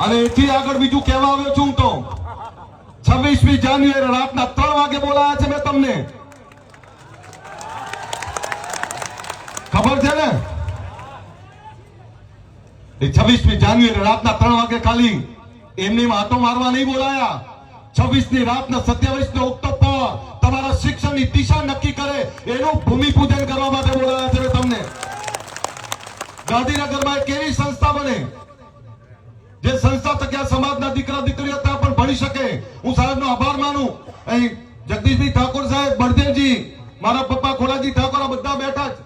અને એથી આગળ બીજું કહેવા આવ્યો છું તો 26મી જાન્યુઆરી રાતના 3 વાગે બોલાયા છે મેં તમને, ખબર છે ને? એ 26મી જાન્યુઆરી રાતના 3 વાગે ખાલી એમની હાથો મારવા નહીં બોલાયા. 26ની રાતના 27 ઓક્ટોબર તમારા શિક્ષણની દિશા નક્કી કરે એનું ભૂમિપૂજન કરવા માટે બોલાયા છે તમને. ગાંધીનગરમાં એક એવી સંસ્થા બને જે સંસ્થા થકી સમાજના દીકરા દીકરીઓ ત્યાં પણ ભણી શકે. હું સાહેબનો આભાર માનું. અહીં જગદીશભાઈ ઠાકોર સાહેબ, બળદેવજી, મારા પપ્પા ખોડાજી ઠાકોર આ બધા બેઠા છે.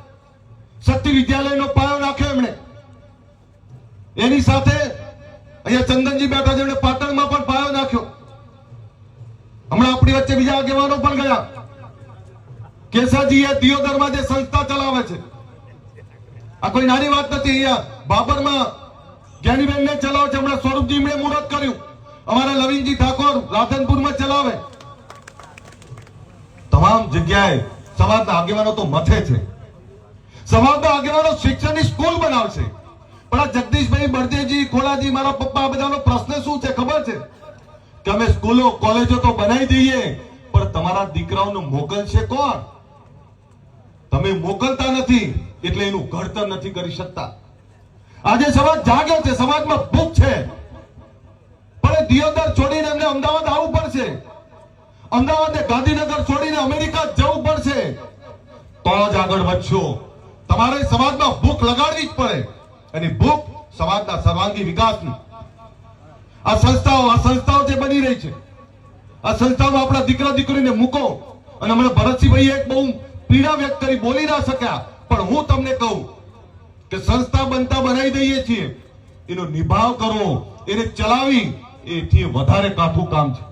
શક્તિ વિદ્યાલયનો પાયો નાખ્યો એમણે. એની સાથે અહીંયા ચંદનજી બેઠા છે, એમણે પાટણમાં પણ પાયો નાખ્યો. હમણાં આપણી વચ્ચે બીજા આગેવાનો પણ ગયા. કેસાજી એ દિયોદરમાં જે સંસ્થા ચલાવે છે, આ કોઈ નાની વાત નથી. અહીંયા બાબરમાં જ્ઞાનીબેનને ચલાવે છે. હમણાં સ્વરૂપજી એમણે મુહૂર્ત કર્યું. અમારા લવિનજી ઠાકોર રાધનપુરમાં ચલાવે. તમામ જગ્યાએ સમાજના આગેવાનો તો મથે છે. સમાજના આગેવાનો શિક્ષણની સ્કૂલ બનાવશે. પણ આ જગદીશભાઈ, બળદેવજી, ખોડાજી, મારા પપ્પા, બધાનો પ્રશ્ન શું છે ખબર છે? કે અમે સ્કૂલો કોલેજો તો બનાવી દઈએ, પણ તમારા દીકરાઓને મોકલશે કોણ? તમે મોકલતા નથી એટલે એનું ઘડતર નથી કરી શકતા. આજે સમાજ જાગ્યો છે, સમાજમાં ભૂખ છે, પણ દિયોદર છોડીને એમને અમદાવાદ આવવું પડશે. અમદાવાદ ગાંધીનગર છોડીને અમેરિકા જવું પડશે તો જ આગળ વધશો. તમારે સમાજમાં ભૂખ લગાડવી જ પડે, અને ભૂખ સમાજના સર્વાંગી વિકાસની. આ સંસ્થાઓ જે બની રહી છે, આ સંસ્થામાં આપણા દીકરા દીકરીને મૂકો. અને હમણાં ભરતસિંહભાઈ એક બહુ પીડા વ્યક્ત કરી, બોલી ના શક્યા, પણ હું તમને કહું કે સંસ્થા બનતા બનાવી દઈએ છીએ, એનો નિભાવ કરો, એને ચલાવી એથી વધારે કાઠું કામ છે.